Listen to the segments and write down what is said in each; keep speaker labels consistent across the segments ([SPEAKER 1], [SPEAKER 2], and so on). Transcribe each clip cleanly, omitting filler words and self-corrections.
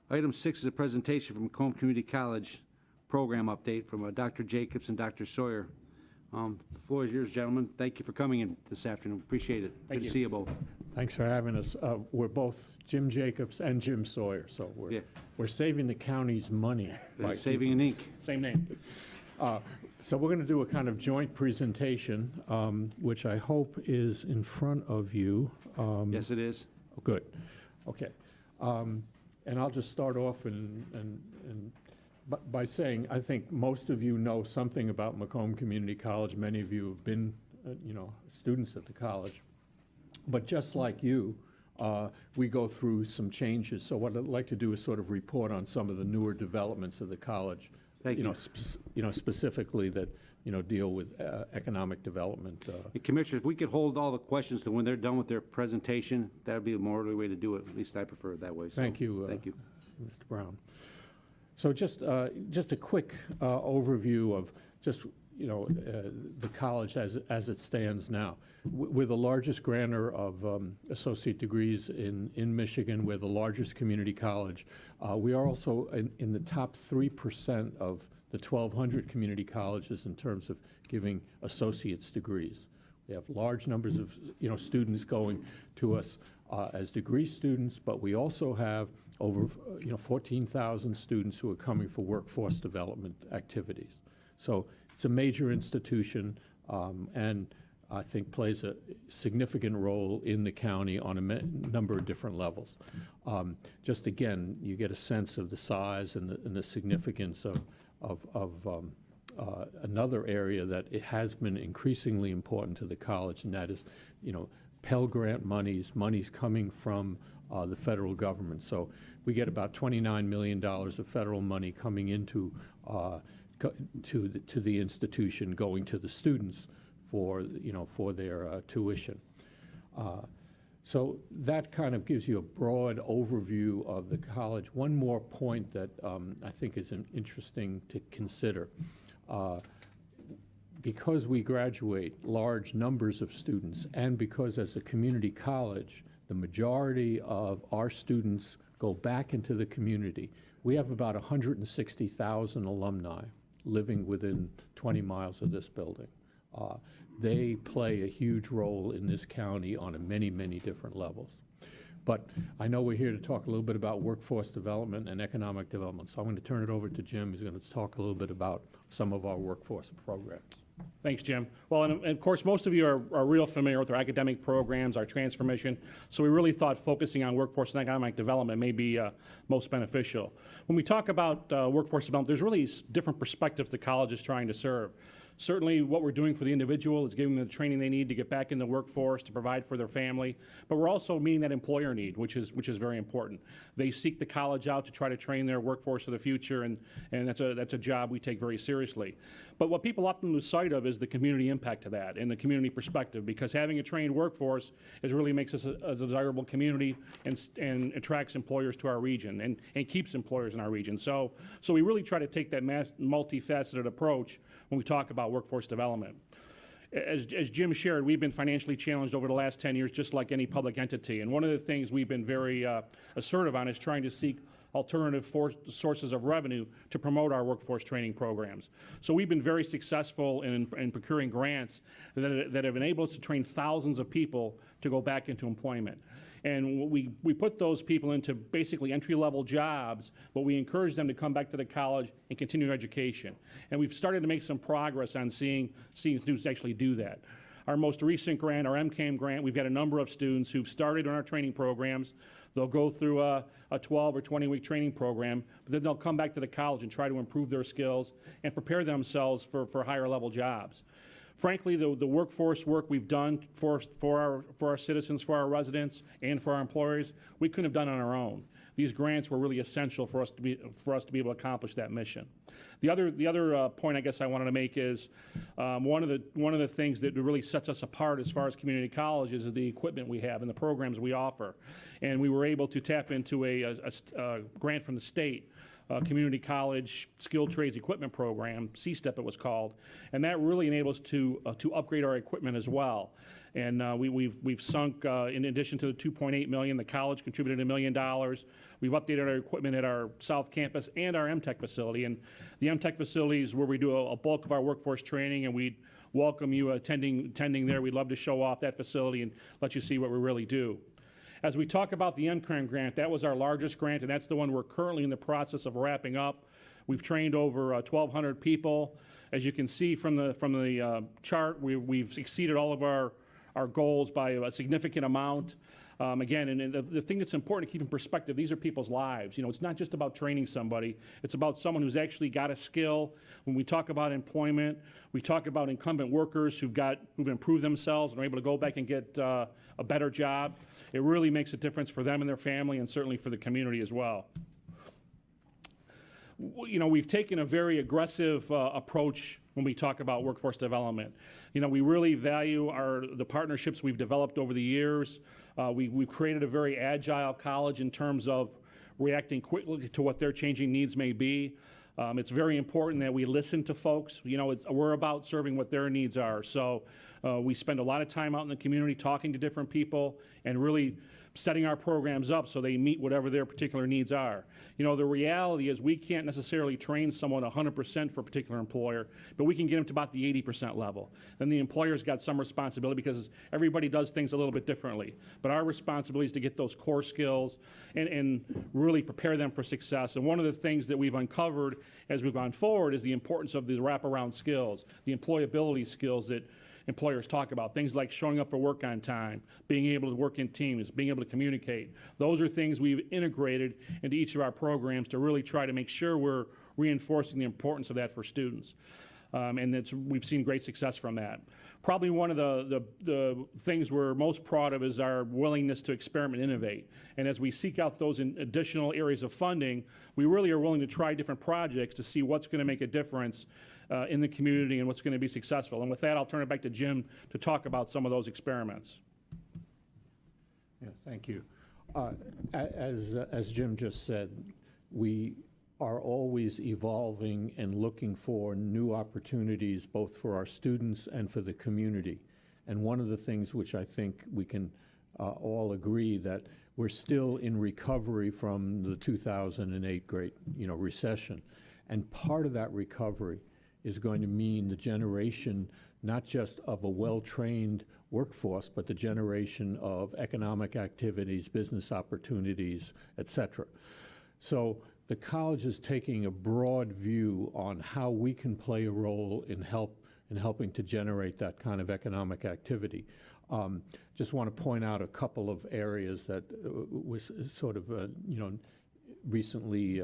[SPEAKER 1] Item 6 is a presentation from Macomb Community College program update from Dr. Jacobs and Dr. Sawyer. The floor is yours, gentlemen. Thank you for coming in this afternoon. Appreciate it. Good to see you both.
[SPEAKER 2] Thanks for having us. We're both Jim Jacobs and Jim Sawyer, so we're saving the county's money.
[SPEAKER 1] By saving an ink.
[SPEAKER 3] Same name.
[SPEAKER 2] So we're going to do a kind of joint presentation, which I hope is in front of you.
[SPEAKER 1] Yes, it is.
[SPEAKER 2] Good. Okay. And I'll just start off by saying I think most of you know something about Macomb Community College. Many of you have been, students at the college. But just like you, we go through some changes. So what I'd like to do is sort of report on some of the newer developments of the college.
[SPEAKER 1] Thank you.
[SPEAKER 2] Specifically that deal with economic development.
[SPEAKER 1] Commissioner, if we could hold all the questions to when they're done with their presentation, that would be a more orderly way to do it. At least I prefer it that way. So,
[SPEAKER 2] thank you.
[SPEAKER 1] Thank you,
[SPEAKER 2] Mr. Brown. So just a quick overview of just the college as it stands now. We're the largest grantor of associate degrees in Michigan. We're the largest community college. We are also in the top 3% of the 1,200 community colleges in terms of giving associate's degrees. We have large numbers of students going to us as degree students, but we also have over 14,000 students who are coming for workforce development activities. So it's a major institution and I think plays a significant role in the county on a number of different levels. Just again, you get a sense of the size and the significance of another area that it has been increasingly important to the college, and that is, Pell Grant monies coming from the federal government. So we get about $29 million of federal money coming into to the institution, going to the students for their tuition. So that kind of gives you a broad overview of the college. One more point that I think is interesting to consider. Because we graduate large numbers of students, and because as a community college, the majority of our students go back into the community, we have about 160,000 alumni living within 20 miles of this building. They play a huge role in this county on many, many different levels. But I know we're here to talk a little bit about workforce development and economic development, so I'm going to turn it over to Jim. He's going to talk a little bit about some of our workforce programs.
[SPEAKER 3] Thanks, Jim. Well, and of course, most of you are real familiar with our academic programs, our transformation, so we really thought focusing on workforce and economic development may be most beneficial. When we talk about workforce development, there's really different perspectives the college is trying to serve. Certainly what we're doing for the individual is giving them the training they need to get back in the workforce, to provide for their family, but we're also meeting that employer need, which is very important. They seek the college out to try to train their workforce of the future, and that's a job we take very seriously. But what people often lose sight of is the community impact of that and the community perspective, because having a trained workforce really makes us a desirable community and attracts employers to our region and keeps employers in our region. So we really try to take that multifaceted approach when we talk about workforce development. As Jim shared, we've been financially challenged over the last 10 years, just like any public entity. And one of the things we've been very assertive on is trying to seek alternative sources of revenue to promote our workforce training programs. So we've been very successful in procuring grants that have enabled us to train thousands of people to go back into employment. And we put those people into basically entry-level jobs, but we encourage them to come back to the college and continue education. And we've started to make some progress on seeing students actually do that. Our most recent grant, our MCAM grant, we've got a number of students who've started on our training programs. They'll go through a 12 or 20-week training program, but then they'll come back to the college and try to improve their skills and prepare themselves for higher level jobs. Frankly, the workforce work we've done for our citizens, for our residents, and for our employers, we couldn't have done on our own. These grants were really essential for us to be able to accomplish that mission. The other point I guess I wanted to make is one of the things that really sets us apart as far as community colleges is the equipment we have and the programs we offer. And we were able to tap into a grant from the state Community College Skilled Trades Equipment Program, C-STEP it was called, and that really enables us to upgrade our equipment as well. And we've sunk, in addition to the $2.8 million, the college contributed $1 million. We've updated our equipment at our South Campus and our MTech facility. And the MTech facility is where we do a bulk of our workforce training, and we'd welcome you attending there. We'd love to show off that facility and let you see what we really do. As we talk about the MCRAM grant, that was our largest grant, and that's the one we're currently in the process of wrapping up. We've trained over 1,200 people. As you can see from the chart, we've exceeded all of our goals by a significant amount. Again, and the thing that's important to keep in perspective, these are people's lives. You know, it's not just about training somebody. It's about someone who's actually got a skill. When we talk about employment, we talk about incumbent workers who've improved themselves and are able to go back and get a better job. It really makes a difference for them and their family, and certainly for the community as well. You know, we've taken a very aggressive approach when we talk about workforce development. You know, we really value the partnerships we've developed over the years. We've created a very agile college in terms of reacting quickly to what their changing needs may be. It's very important that we listen to folks. You know, we're about serving what their needs are. So we spend a lot of time out in the community talking to different people and really setting our programs up so they meet whatever their particular needs are. You know, the reality is we can't necessarily train someone 100% for a particular employer, but we can get them to about the 80% level. Then the employer's got some responsibility because everybody does things a little bit differently. But our responsibility is to get those core skills and really prepare them for success. And one of the things that we've uncovered as we've gone forward is the importance of the wraparound skills, the employability skills that employers talk about, things like showing up for work on time, being able to work in teams, being able to communicate. Those are things we've integrated into each of our programs to really try to make sure we're reinforcing the importance of that for students. And we've seen great success from that. Probably one of the things we're most proud of is our willingness to experiment and innovate. And as we seek out those additional areas of funding, we really are willing to try different projects to see what's going to make a difference in the community and what's going to be successful. And with that, I'll turn it back to Jim to talk about some of those experiments.
[SPEAKER 2] Yeah, thank you. As Jim just said, we are always evolving and looking for new opportunities both for our students and for the community. And one of the things which I think we can all agree that we're still in recovery from the 2008 great recession. And part of that recovery is going to mean the generation not just of a well-trained workforce, but the generation of economic activities, business opportunities, et cetera. So the college is taking a broad view on how we can play a role in helping to generate that kind of economic activity. Just want to point out a couple of areas that was sort of recently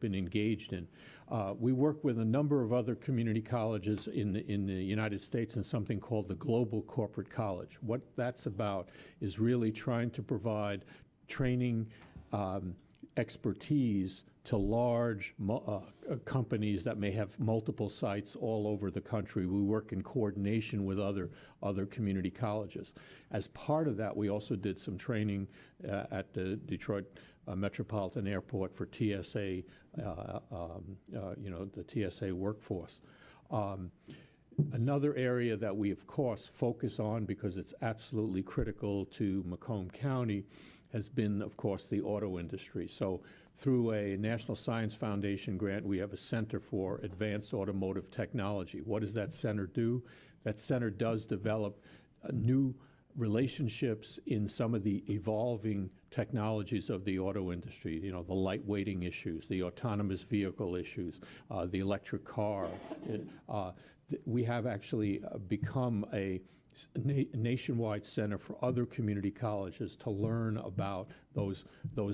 [SPEAKER 2] been engaged in. We work with a number of other community colleges in the United States in something called the Global Corporate College. What that's about is really trying to provide training expertise to large companies that may have multiple sites all over the country. We work in coordination with other community colleges. As part of that, we also did some training at the Detroit Metropolitan Airport for TSA, the TSA workforce. Another area that we, of course, focus on because it's absolutely critical to Macomb County has been, of course, the auto industry. So through a National Science Foundation grant, we have a Center for Advanced Automotive Technology. What does that center do? That center does develop new relationships in some of the evolving technologies of the auto industry, the lightweighting issues, the autonomous vehicle issues, the electric car. We have actually become a nationwide center for other community colleges to learn about those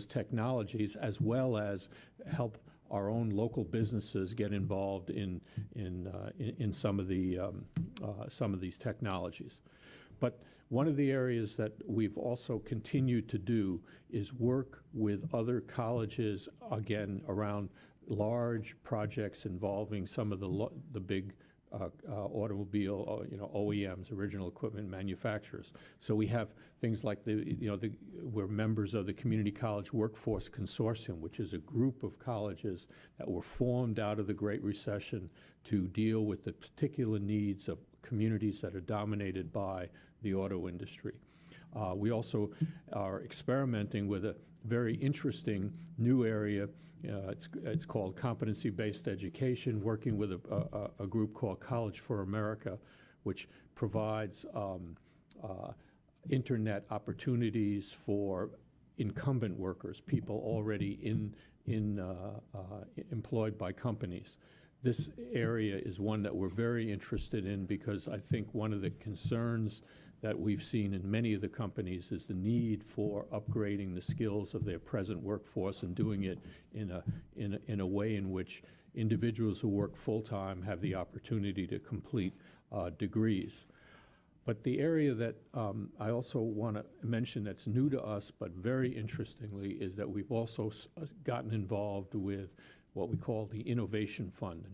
[SPEAKER 2] technologies, as well as help our own local businesses get involved in some of these technologies. But one of the areas that we've also continued to do is work with other colleges, again, around large projects involving some of the big automobile, OEMs, original equipment manufacturers. So we have things like we're members of the Community College Workforce Consortium, which is a group of colleges that were formed out of the Great Recession to deal with the particular needs of communities that are dominated by the auto industry. We also are experimenting with a very interesting new area. It's called Competency-Based Education, working with a group called College for America, which provides internet opportunities for incumbent workers, people already employed by companies. This area is one that we're very interested in because I think one of the concerns that we've seen in many of the companies is the need for upgrading the skills of their present workforce and doing it in a way in which individuals who work full-time have the opportunity to complete degrees. But the area that I also want to mention that's new to us, but very interestingly, is that we've also gotten involved with what we call the Innovation Fund.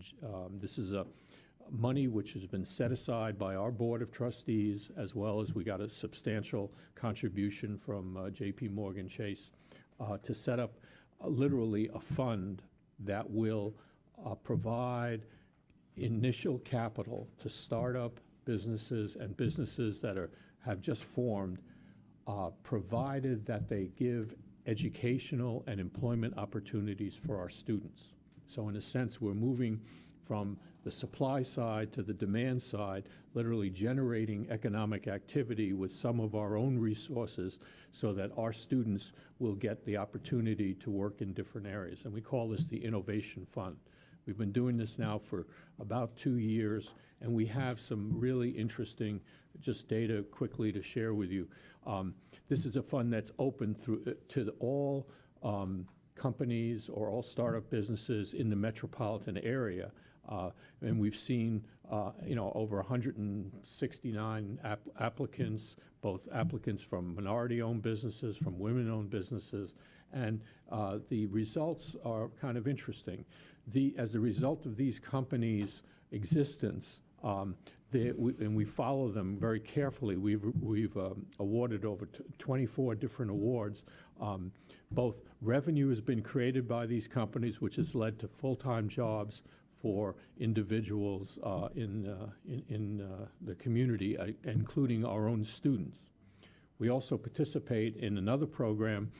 [SPEAKER 2] This is money which has been set aside by our Board of Trustees, as well as we got a substantial contribution from J.P. Morgan Chase to set up literally a fund that will provide initial capital to startup businesses and businesses that have just formed, provided that they give educational and employment opportunities for our students. So in a sense, we're moving from the supply side to the demand side, literally generating economic activity with some of our own resources so that our students will get the opportunity to work in different areas. And we call this the Innovation Fund. We've been doing this now for about 2 years, and we have some really interesting just data quickly to share with you. This is a fund that's open to all companies or all startup businesses in the metropolitan area. And we've seen, over 169 applicants, both applicants from minority-owned businesses, from women-owned businesses, and the results are kind of interesting. As a result of these companies' existence, and we follow them very carefully. We've awarded over 24 different awards. Both revenue has been created by these companies, which has led to full-time jobs for individuals in the community, including our own students. We also participate in another program,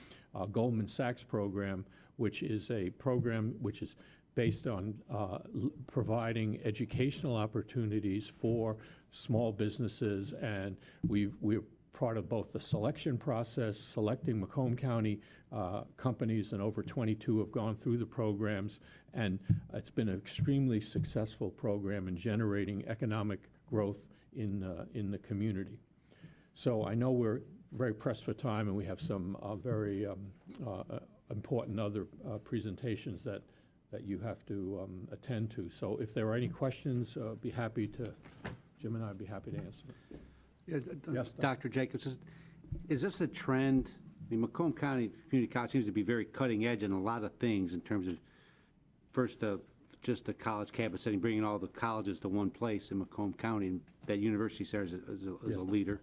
[SPEAKER 2] Goldman Sachs program, which is a program which is based on providing educational opportunities for small businesses, and we're part of both the selection process, selecting Macomb County companies, and over 22 have gone through the programs, and it's been an extremely successful program in generating economic growth in the community. So I know we're very pressed for time, and we have some very important other presentations that you have to attend to. So if there are any questions, Jim and I would be happy to answer. Yes,
[SPEAKER 1] Dr. Jacobs, is this a trend? I mean, Macomb County Community College seems to be very cutting edge in a lot of things in terms of, first, just the college campus setting, bringing all the colleges to one place in Macomb County, and that university serves as a leader.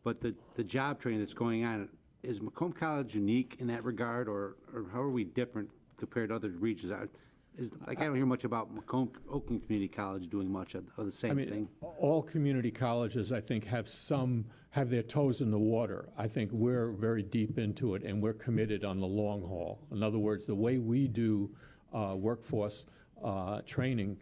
[SPEAKER 1] But the job training that's going on, is Macomb College unique in that regard, or how are we different compared to other regions? I don't hear much about Oakland Community College doing much of the same thing.
[SPEAKER 2] All community colleges, I think, have their toes in the water. I think we're very deep into it, and we're committed on the long haul. In other words, the way we do workforce training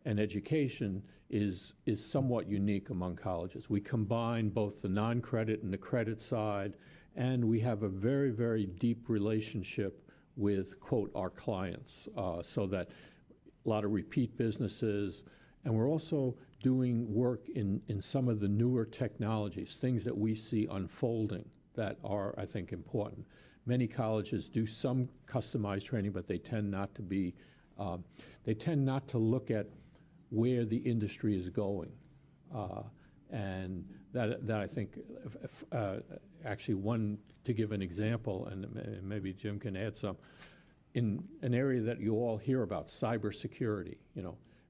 [SPEAKER 2] and education is somewhat unique among colleges. We combine both the non-credit and the credit side, and we have a very, very deep relationship with, quote, our clients, so that a lot of repeat businesses, and we're also doing work in some of the newer technologies, things that we see unfolding that are, I think, important. Many colleges do some customized training, but they tend not to be, they tend not to look at where the industry is going. And that I think, actually, to give an example, and maybe Jim can add some, in an area that you all hear about, cybersecurity.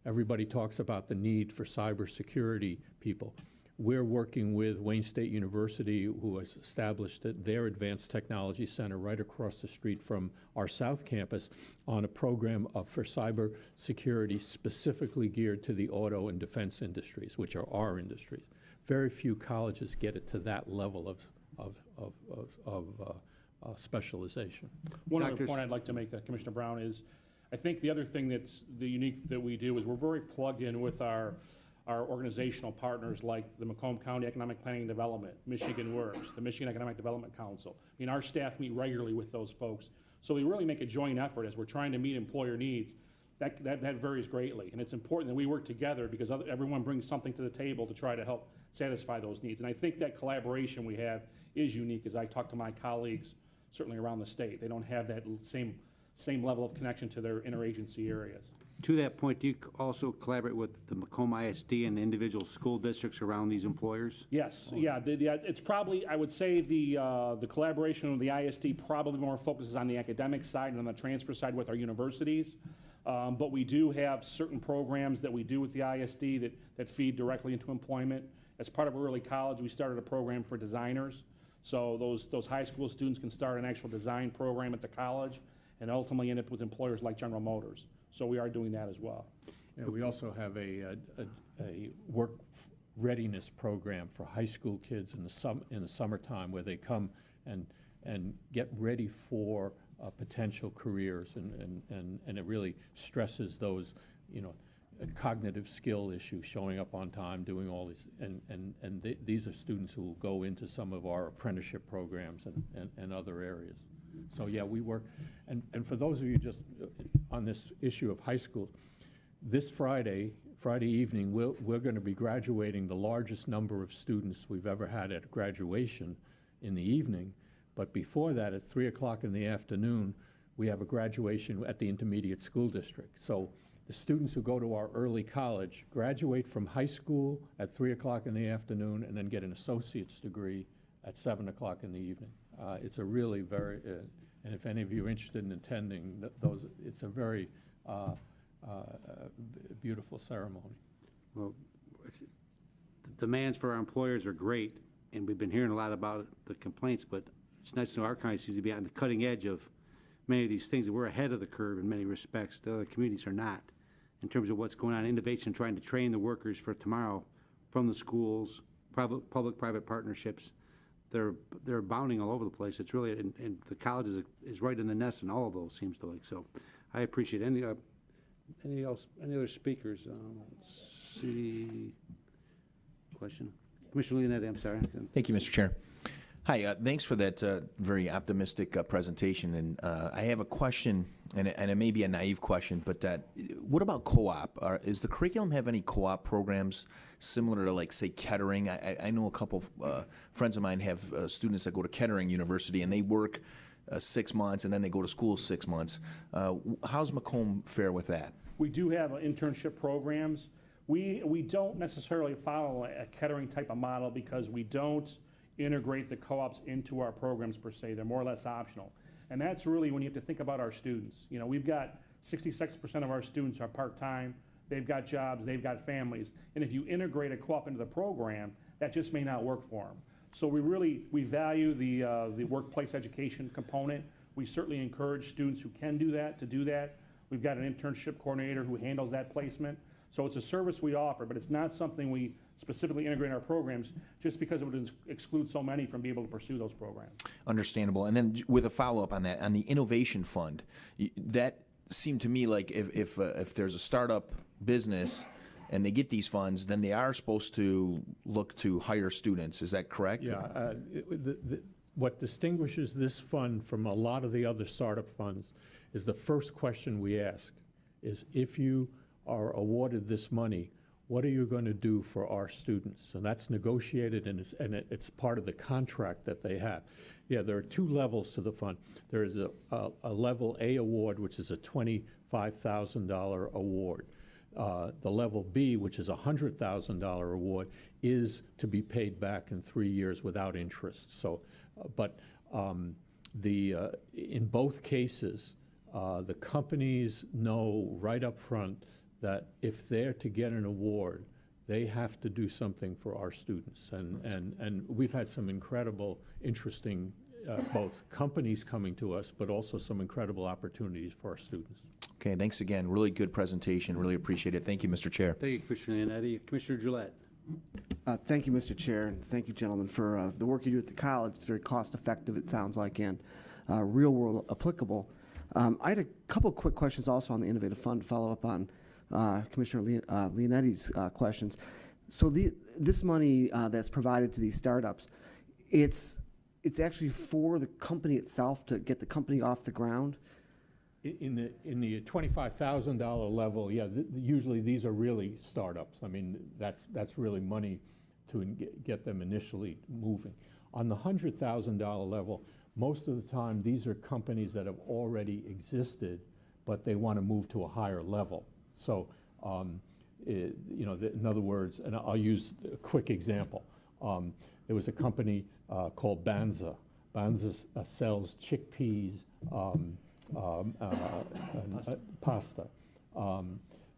[SPEAKER 2] everybody talks about the need for cybersecurity people. We're working with Wayne State University, who has established their Advanced Technology Center right across the street from our South Campus on a program for cybersecurity specifically geared to the auto and defense industries, which are our industries. Very few colleges get it to that level of specialization.
[SPEAKER 3] One other point I'd like to make, Commissioner Brown, is I think the other thing that's the unique that we do is we're very plugged in with our organizational partners like the Macomb County Economic Planning and Development, Michigan Works, the Michigan Economic Development Council. I mean, our staff meet regularly with those folks. So we really make a joint effort as we're trying to meet employer needs. That varies greatly. And it's important that we work together because everyone brings something to the table to try to help satisfy those needs. And I think that collaboration we have is unique as I talk to my colleagues, certainly around the state. They don't have that same level of connection to their interagency areas.
[SPEAKER 1] To that point, do you also collaborate with the Macomb ISD and the individual school districts around these employers?
[SPEAKER 3] Yes, yeah, it's probably, I would say the collaboration with the ISD probably more focuses on the academic side and on the transfer side with our universities. But we do have certain programs that we do with the ISD that feed directly into employment. As part of early college, we started a program for designers. So those high school students can start an actual design program at the college and ultimately end up with employers like General Motors. So we are doing that as well.
[SPEAKER 2] Yeah, we also have a work readiness program for high school kids in the summertime where they come and get ready for potential careers, and it really stresses those, cognitive skill issues, showing up on time, doing all these, and these are students who will go into some of our apprenticeship programs and other areas. So yeah, we work, and for those of you just on this issue of high school, this Friday evening, we're going to be graduating the largest number of students we've ever had at graduation in the evening. But before that, at 3 o'clock in the afternoon, we have a graduation at the intermediate school district. So the students who go to our early college graduate from high school at 3 o'clock in the afternoon and then get an associate's degree at 7 o'clock in the evening. It's a really very, and if any of you are interested in attending it's a very beautiful ceremony.
[SPEAKER 1] Well, the demands for our employers are great, and we've been hearing a lot about the complaints, but it's nice to know our county seems to be on the cutting edge of many of these things, that we're ahead of the curve in many respects. The other communities are not, in terms of what's going on, innovation, trying to train the workers for tomorrow from the schools, public-private partnerships. They're abounding all over the place. It's really, and the college is right in the nest in all of those, seems to like. So I appreciate it. Any other speakers? Let's see. Question. Commissioner Leonetti, I'm sorry.
[SPEAKER 4] Thank you, Mr. Chair. Hi, thanks for that very optimistic presentation. And I have a question, and it may be a naive question, but what about co-op? Is the curriculum have any co-op programs similar to, like, say, Kettering? I know a couple friends of mine have students that go to Kettering University, and they work 6 months, and then they go to school 6 months. How's Macomb fare with that?
[SPEAKER 3] We do have internship programs. We don't necessarily follow a Kettering type of model because we don't integrate the co-ops into our programs per se. They're more or less optional. And that's really when you have to think about our students. We've got 66% of our students are part-time. They've got jobs, they've got families. And if you integrate a co-op into the program, that just may not work for them. So we value the workplace education component. We certainly encourage students who can do that to do that. We've got an internship coordinator who handles that placement. So it's a service we offer, but it's not something we specifically integrate in our programs just because it would exclude so many from being able to pursue those programs.
[SPEAKER 4] Understandable. And then with a follow-up on that, on the Innovation Fund, that seemed to me like if there's a startup business and they get these funds, then they are supposed to look to hire students. Is that correct?
[SPEAKER 2] Yeah. What distinguishes this fund from a lot of the other startup funds is the first question we ask is, if you are awarded this money, what are you going to do for our students? And that's negotiated, and it's part of the contract that they have. Yeah, there are two levels to the fund. There is a level A award, which is a $25,000 award. The level B, which is a $100,000 award, is to be paid back in 3 years without interest. So, in both cases, the companies know right up front that if they're to get an award, they have to do something for our students. And we've had some incredible, interesting, both companies coming to us, but also some incredible opportunities for our students.
[SPEAKER 4] Okay, thanks again. Really good presentation. Really appreciate it. Thank you, Mr. Chair.
[SPEAKER 1] Thank you, Commissioner Leonetti. Commissioner Gillette.
[SPEAKER 5] Thank you, Mr. Chair, and thank you, gentlemen, for the work you do at the college. It's very cost-effective, it sounds like, and real-world applicable. I had a couple quick questions also on the Innovative Fund to follow up on Commissioner Leonetti's questions. So this money that's provided to these startups, it's actually for the company itself to get the company off the ground?
[SPEAKER 2] In the $25,000 level, yeah, usually these are really startups. I mean, that's really money to get them initially moving. On the $100,000 level, most of the time these are companies that have already existed, but they want to move to a higher level. So, you know, in other words, and I'll use a quick example. There was a company called Banza. Banza sells chickpeas. Pasta.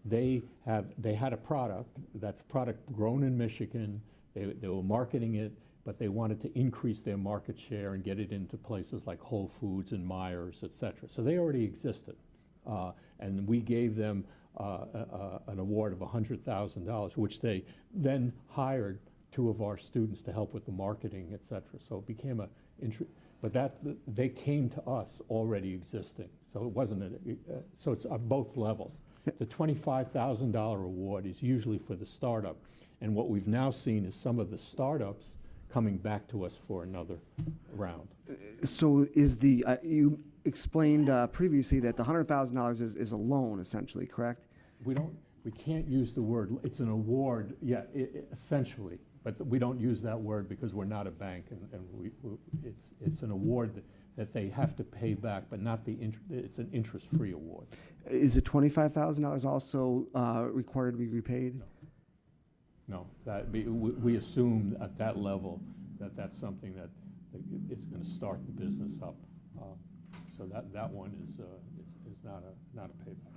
[SPEAKER 2] They had a product that's a product grown in Michigan. They were marketing it, but they wanted to increase their market share and get it into places like Whole Foods and Myers, et cetera. So they already existed, and we gave them an award of $100,000, which they then hired 2 of our students to help with the marketing, et cetera. So it became a but they came to us already existing, so it wasn't so it's at both levels. The $25,000 award is usually for the startup, and what we've now seen is some of the startups coming back to us for another round.
[SPEAKER 5] So is you explained previously that the $100,000 is a loan, essentially, correct?
[SPEAKER 2] We can't use the word, it's an award, yeah, essentially. But we don't use that word because we're not a bank, and it's an award that they have to pay back, but not it's an interest-free award.
[SPEAKER 5] Is it $25,000 also required to be repaid?
[SPEAKER 2] No, we assume at that level that that's something that it's going to start the business up. So that one is not a payback.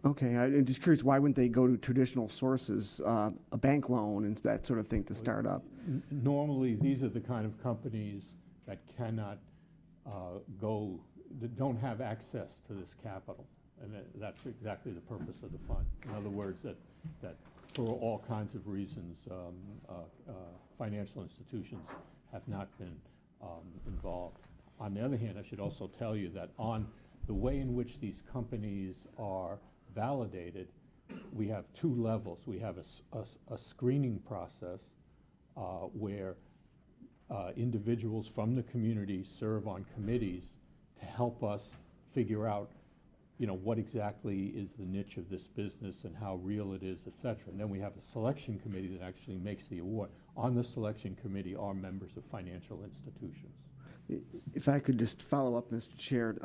[SPEAKER 5] Okay, I'm just curious, why wouldn't they go to traditional sources, a bank loan and that sort of thing to start up?
[SPEAKER 2] Normally, these are the kind of companies that cannot that don't have access to this capital, and that's exactly the purpose of the fund. In other words, that for all kinds of reasons, financial institutions have not been involved. On the other hand, I should also tell you that on the way in which these companies are validated, we have 2 levels. We have a screening process where individuals from the community serve on committees to help us figure out, you know, what exactly is the niche of this business and how real it is, et cetera. And then we have a selection committee that actually makes the award. On the selection committee are members of financial institutions.
[SPEAKER 5] If I could just follow up, Mr. Chair,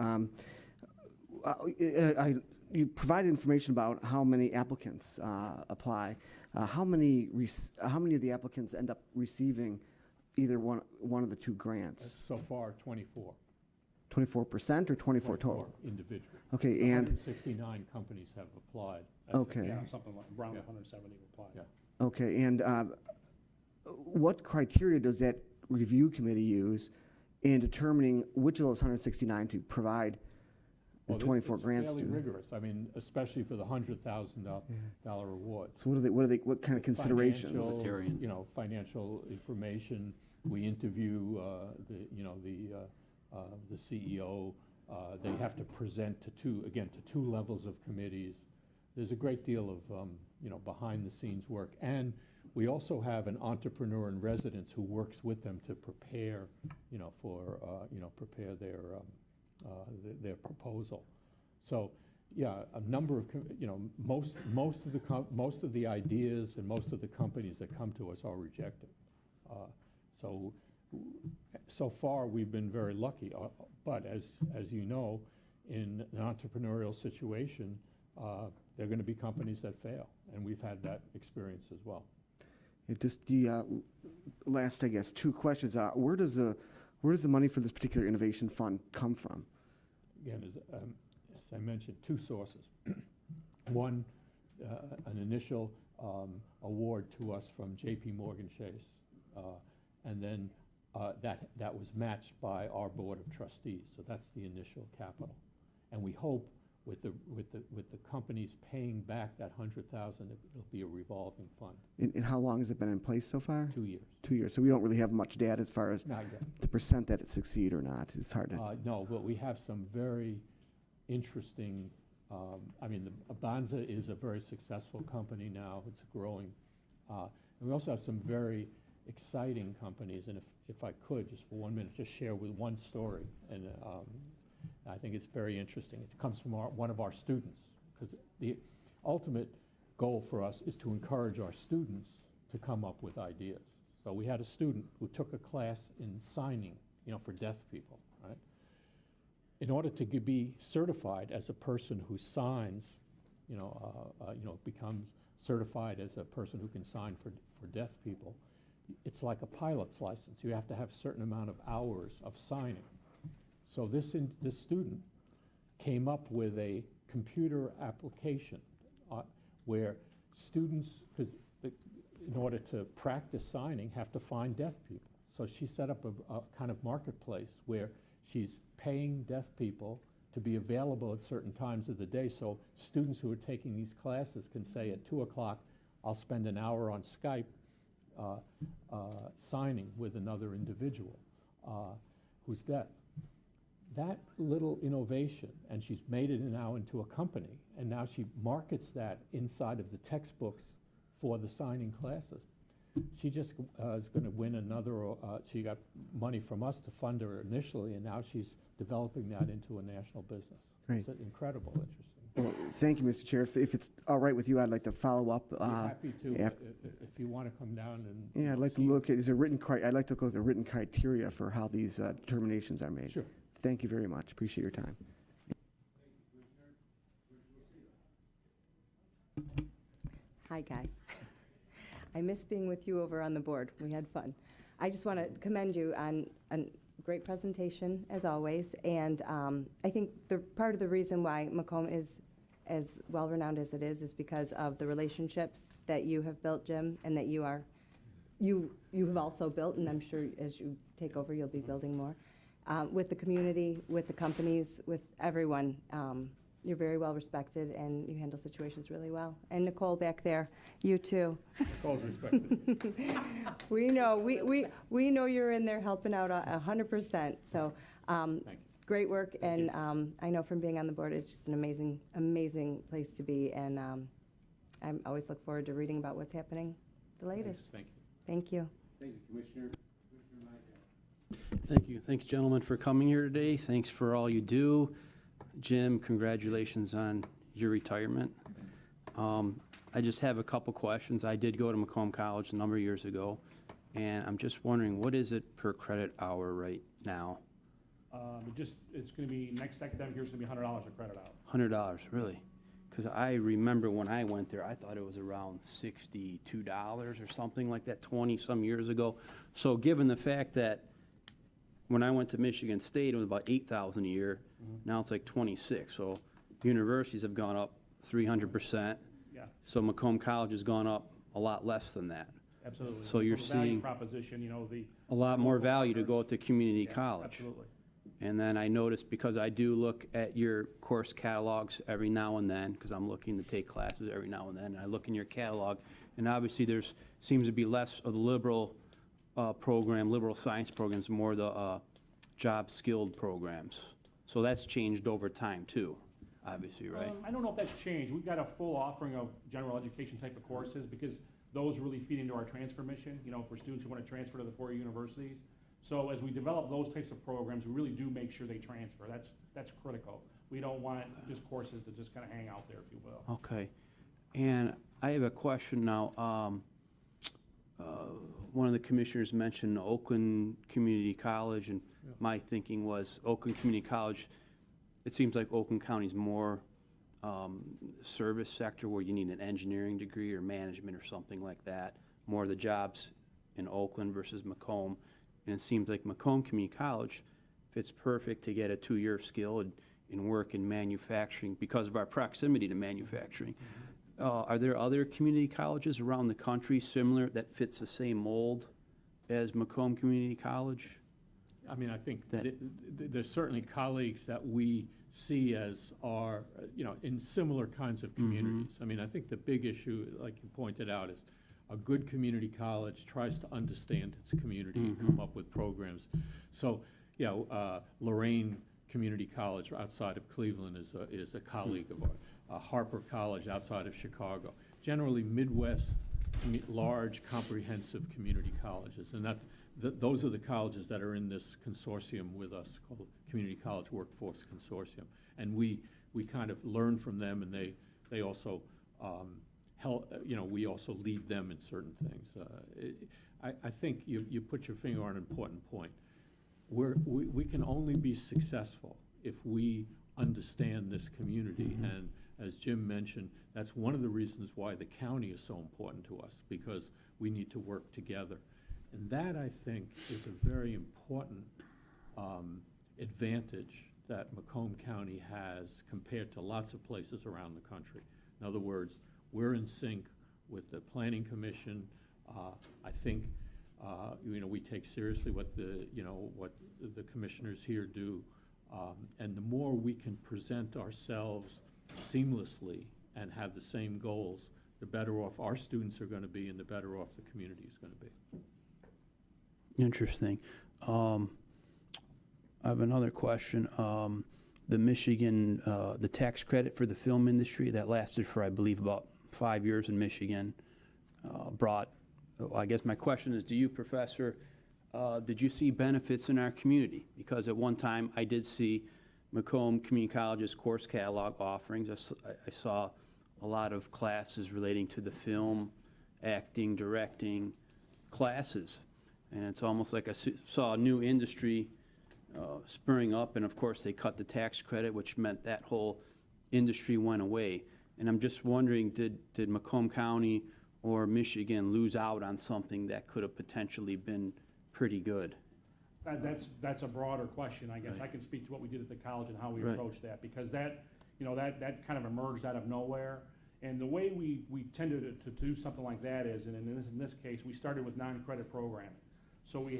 [SPEAKER 5] you provided information about how many applicants apply. How many of the applicants end up receiving either one of the 2 grants?
[SPEAKER 2] So far, 24.
[SPEAKER 5] 24% or 24 total?
[SPEAKER 2] Individual.
[SPEAKER 5] Okay, and
[SPEAKER 2] 169 companies have applied.
[SPEAKER 5] Okay.
[SPEAKER 3] Yeah, something like around 170 applied.
[SPEAKER 2] Yeah.
[SPEAKER 5] Okay, and what criteria does that review committee use in determining which of those 169 to provide the 24 grants to?
[SPEAKER 2] It's fairly rigorous. I mean, especially for the $100,000 award.
[SPEAKER 5] So what kind of considerations?
[SPEAKER 2] Financial, you know, financial information. We interview the CEO. They have to present to two levels of committees. There's a great deal of behind the scenes work, and we also have an entrepreneur in residence who works with them to prepare prepare their proposal. So yeah, a number of most of the ideas and most of the companies that come to us are rejected. So far we've been very lucky, but as you know, in an entrepreneurial situation, there are going to be companies that fail, and we've had that experience as well.
[SPEAKER 5] Just the last, I guess, 2 questions. Where does the money for this particular innovation fund come from?
[SPEAKER 2] Again, as I mentioned, 2 sources. won an initial award to us from J.P. Morgan Chase, and then that was matched by our Board of Trustees. So that's the initial capital, and we hope with the companies paying back that $100,000, it'll be a revolving fund.
[SPEAKER 5] And how long has it been in place so far?
[SPEAKER 2] 2 years.
[SPEAKER 5] 2 years. So we don't really have much data as far as
[SPEAKER 2] Not yet.
[SPEAKER 5] the percent that it succeed or not. It's hard to.
[SPEAKER 2] No, but we have some very interesting, I mean, Abanza is a very successful company now. It's growing. And we also have some very exciting companies. And if I could, just for 1 minute, just share with one story. And I think it's very interesting. It comes from one of our students, because the ultimate goal for us is to encourage our students to come up with ideas. So we had a student who took a class in signing, for deaf people, right? In order to be certified as a person who signs, becomes certified as a person who can sign for deaf people, it's like a pilot's license. You have to have a certain amount of hours of signing. So this student came up with a computer application where students, in order to practice signing, have to find deaf people. So she set up a kind of marketplace where she's paying deaf people to be available at certain times of the day. So students who are taking these classes can say at 2 o'clock, I'll spend an hour on Skype signing with another individual who's deaf. That little innovation, and she's made it now into a company, and now she markets that inside of the textbooks for the signing classes. She just is going to win another, she got money from us to fund her initially, and now she's developing that into a national business.
[SPEAKER 5] Great.
[SPEAKER 2] It's incredible, interesting.
[SPEAKER 5] Well, thank you, Mr. Chair. If it's all right with you, I'd like to follow up.
[SPEAKER 2] I'm happy to, if you want to come down and.
[SPEAKER 5] Yeah, I'd like to look at, I'd like to go at the written criteria for how these determinations are made.
[SPEAKER 2] Sure.
[SPEAKER 5] Thank you very much. Appreciate your time.
[SPEAKER 6] Hi, guys. I miss being with you over on the board. We had fun. I just want to commend you on a great presentation, as always. And I think part of the reason why Macomb is as well-renowned as it is because of the relationships that you have built, Jim, and that you have also built, and I'm sure as you take over, you'll be building more. With the community, with the companies, with everyone. You're very well respected, and you handle situations really well. And Nicole back there, you too.
[SPEAKER 3] Nicole's respected.
[SPEAKER 6] We know you're in there helping out 100%. So great work, and I know from being on the board, it's just an amazing, amazing place to be. And I always look forward to reading about what's happening, the latest.
[SPEAKER 2] Thank you.
[SPEAKER 6] Thank you.
[SPEAKER 1] Thank you, Commissioner.
[SPEAKER 7] Thank you. Thanks, gentlemen, for coming here today. Thanks for all you do. Jim, congratulations on your retirement. I just have a couple questions. I did go to Macomb College a number of years ago, and I'm just wondering, what is it per credit hour right now?
[SPEAKER 3] It's going to be, next academic year is going to be $100 a credit hour.
[SPEAKER 7] $100, really? Because I remember when I went there, I thought it was around $62 or something like that 20-some years ago. So given the fact that when I went to Michigan State, it was about $8,000 a year. Now it's like 26. So universities have gone up 300%.
[SPEAKER 3] Yeah,
[SPEAKER 7] So Macomb College has gone up a lot less than that.
[SPEAKER 3] absolutely.
[SPEAKER 7] So you're
[SPEAKER 3] From a value
[SPEAKER 7] seeing
[SPEAKER 3] proposition,
[SPEAKER 7] a lot more value to go to community
[SPEAKER 3] Yeah,
[SPEAKER 7] college.
[SPEAKER 3] absolutely.
[SPEAKER 7] And then I noticed, because I do look at your course catalogs every now and then, because I'm looking to take classes every now and then, and I look in your catalog, and obviously there's seems to be less of the liberal science programs, more the job-skilled programs. So that's changed over time too, obviously, right?
[SPEAKER 3] I don't know if that's changed. We've got a full offering of general education type of courses because those really feed into our transfer mission, for students who want to transfer to the four universities. So as we develop those types of programs, we really do make sure they transfer. That's critical. We don't want just courses to just kind of hang out there, if you will.
[SPEAKER 7] Okay. And I have a question now. One of the commissioners mentioned Oakland Community College, and my thinking was Oakland Community College, it seems like Oakland County's more service sector where you need an engineering degree or management or something like that. More of the jobs in Oakland versus Macomb. And it seems like Macomb Community College fits perfect to get a 2-year skill. and work in manufacturing because of our proximity to manufacturing. Are there other community colleges around the country similar that fits the same mold as Macomb Community College?
[SPEAKER 2] I mean, I think
[SPEAKER 7] That-
[SPEAKER 2] there's certainly colleagues that we see as are, in similar kinds of communities. I mean, I think the big issue, like you pointed out, is a good community college tries to understand its community and come up with programs. So, Lorraine Community College outside of Cleveland is a colleague of ours. Harper College outside of Chicago. Generally, Midwest, large, comprehensive community colleges. And those are the colleges that are in this consortium with us called Community College Workforce Consortium. And we kind of learn from them, and they also help, we also lead them in certain things. I think you put your finger on an important point. We can only be successful if we understand this community. And as Jim mentioned, that's one of the reasons why the county is so important to us, because we need to work together. And that, I think, is a very important advantage that Macomb County has compared to lots of places around the country. In other words, we're in sync with the Planning Commission. I think, we take seriously what the commissioners here do. And the more we can present ourselves seamlessly and have the same goals, the better off our students are going to be and the better off the community is going to be.
[SPEAKER 7] Interesting. I have another question. The Michigan, the tax credit for the film industry that lasted for, I believe, about 5 years in Michigan, I guess my question is, do you, Professor, did you see benefits in our community? Because at one time I did see Macomb Community College's course catalog offerings. I saw a lot of classes relating to the film, acting, directing classes. And it's almost like I saw a new industry spurring up, and of course they cut the tax credit, which meant that whole industry went away. And I'm just wondering, did Macomb County or Michigan lose out on something that could have potentially been pretty good?
[SPEAKER 3] That's a broader question, I guess. Right. I can speak to what we did at the college and how we approached that, because that kind of emerged out of nowhere. And the way we tended to do something like that is, and in this case, we started with non-credit programming. So we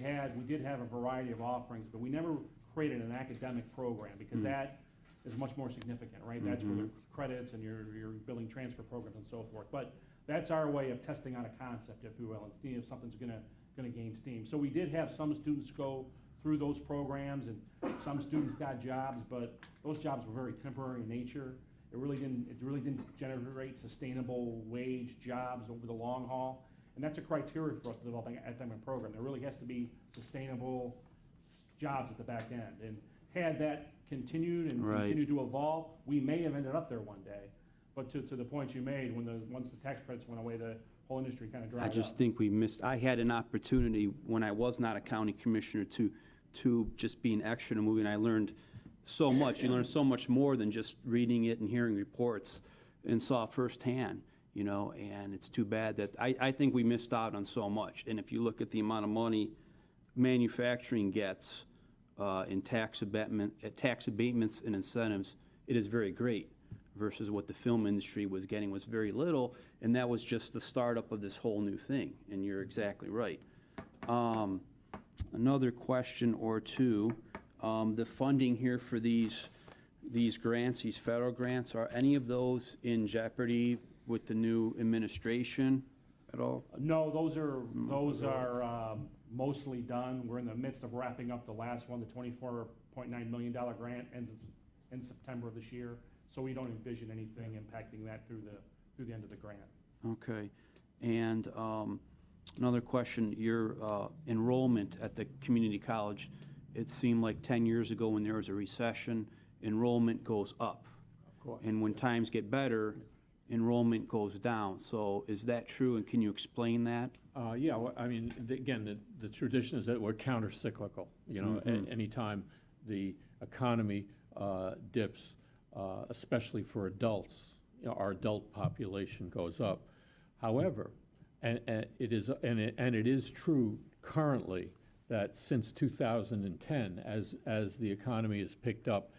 [SPEAKER 3] did have a variety of offerings, but we never created an academic program, because that is much more significant, right? That's where the credits and your billing transfer programs and so forth. But that's our way of testing out a concept, if you will, and seeing if something's going to gain steam. So we did have some students go through those programs, and some students got jobs, but those jobs were very temporary in nature. It really didn't generate sustainable wage jobs over the long haul. And that's a criteria for us to develop an academic program. There really has to be sustainable jobs at the back end. And had that continued and continued to evolve, we may have ended up there one day. But to the point you made, once the tax credits went away, the whole industry kind of dried up.
[SPEAKER 7] I just think we missed. I had an opportunity when I was not a county commissioner to just be an extra in a movie, and I learned so much. You learn so much more than just reading it and hearing reports, and saw firsthand. And it's too bad that I think we missed out on so much. And if you look at the amount of money manufacturing gets in tax abatements and incentives, it is very great, versus what the film industry was getting was very little, and that was just the startup of this whole new thing, and you're exactly right. Another question or two, the funding here for these grants, these federal grants, are any of those in jeopardy with the new administration at all? No,
[SPEAKER 3] those are mostly done. We're in the midst of wrapping up the last one. The $24.9 million grant ends in September of this year, so we don't envision anything impacting that through the end of the grant.
[SPEAKER 7] Okay, and another question: your enrollment at the community college. It seemed like 10 years ago, when there was a recession, enrollment goes up,
[SPEAKER 2] Of course.
[SPEAKER 7] and when times get better, enrollment goes down. So is that true, and can you explain that?
[SPEAKER 2] Yeah, well, I mean, again, the tradition is that we're counter-cyclical. Anytime the economy dips, especially for adults, our adult population goes up. However, and it is true currently that since 2010, as the economy has picked up,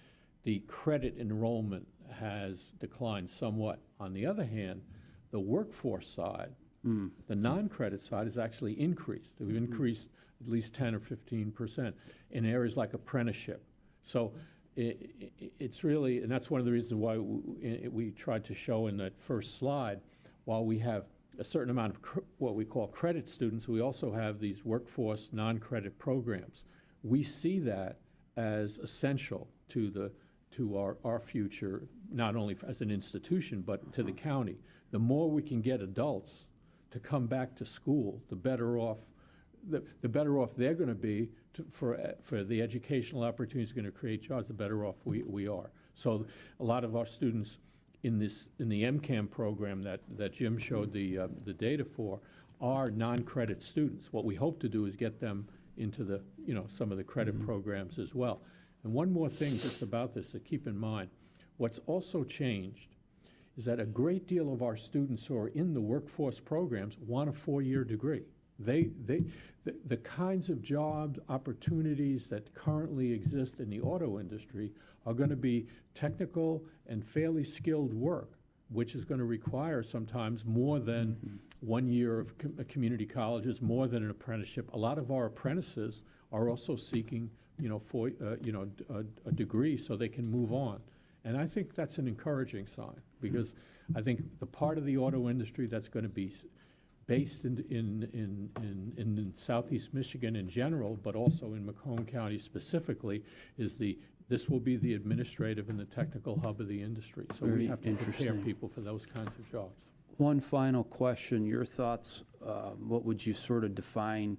[SPEAKER 2] the credit enrollment has declined somewhat. On the other hand, the workforce side, the non-credit side has actually increased. We've increased at least 10 or 15% in areas like apprenticeship. So it's really, and that's one of the reasons why we tried to show in that first slide, while we have a certain amount of what we call credit students, we also have these workforce non-credit programs. We see that as essential to our future, not only as an institution, but to the county. The more we can get adults to come back to school, the better off they're going to be for the educational opportunities going to create jobs, the better off we are. So a lot of our students in the MCAM program that Jim showed the data for are non-credit students. What we hope to do is get them into some of the credit programs as well. And one more thing just about this to keep in mind, what's also changed is that a great deal of our students who are in the workforce programs want a 4-year degree. The kinds of job opportunities that currently exist in the auto industry are going to be technical and fairly skilled work, which is going to require sometimes more than 1 year of community colleges, more than an apprenticeship. A lot of our apprentices are also seeking, a degree so they can move on. And I think that's an encouraging sign, because I think the part of the auto industry that's going to be based in Southeast Michigan in general, but also in Macomb County specifically, is this will be the administrative and the technical hub of the industry. So we have to prepare people for those kinds of jobs.
[SPEAKER 7] One final question, your thoughts, what would you sort of define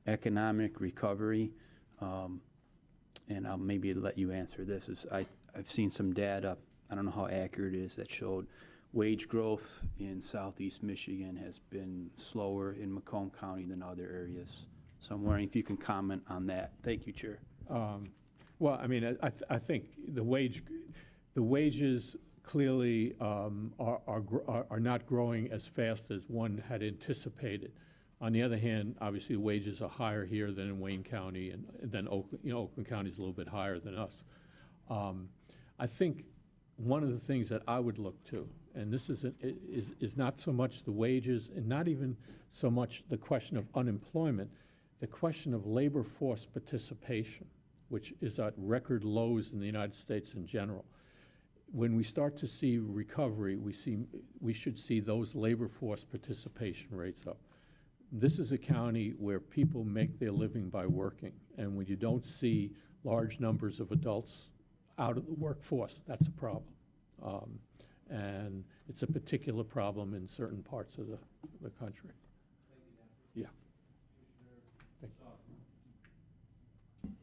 [SPEAKER 7] economic recovery? And I'll maybe let you answer this. I've seen some data, I don't know how accurate it is, that showed wage growth in Southeast Michigan has been slower in Macomb County than other areas. So I'm wondering if you can comment on that. Thank you, Chair.
[SPEAKER 2] Well, I mean, I think the wages clearly are not growing as fast as one had anticipated. On the other hand, obviously wages are higher here than in Wayne County, and then Oakland County is a little bit higher than us. I think one of the things that I would look to, and this is not so much the wages and not even so much the question of unemployment, the question of labor force participation, which is at record lows in the United States in general. When we start to see recovery, we should see those labor force participation rates up. This is a county where people make their living by working, and when you don't see large numbers of adults out of the workforce, that's a problem. And it's a particular problem in certain parts of the country. Yeah.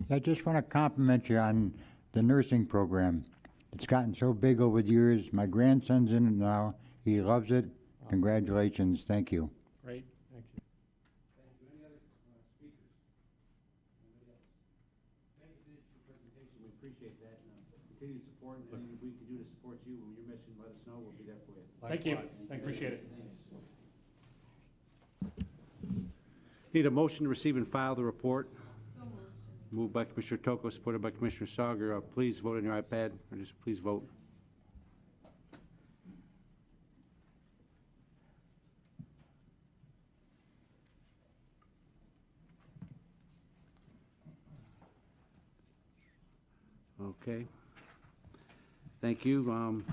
[SPEAKER 8] I just want to compliment you on the nursing program. It's gotten so big over the years. My grandson's in it now. He loves it. Congratulations. Thank you.
[SPEAKER 2] Great. Thank you.
[SPEAKER 1] Thank you. Any other speakers? Anybody else? Thank you for your presentation. We appreciate that. Continued support, and anything we can do to support you when your mission, let us know. We'll be there for you.
[SPEAKER 3] Thank you. Appreciate it.
[SPEAKER 1] Need a motion to receive and file the report. Moved by Commissioner Tocco, supported by Commissioner Sawyer. Please vote on your iPad, or just please vote. Okay. Thank you.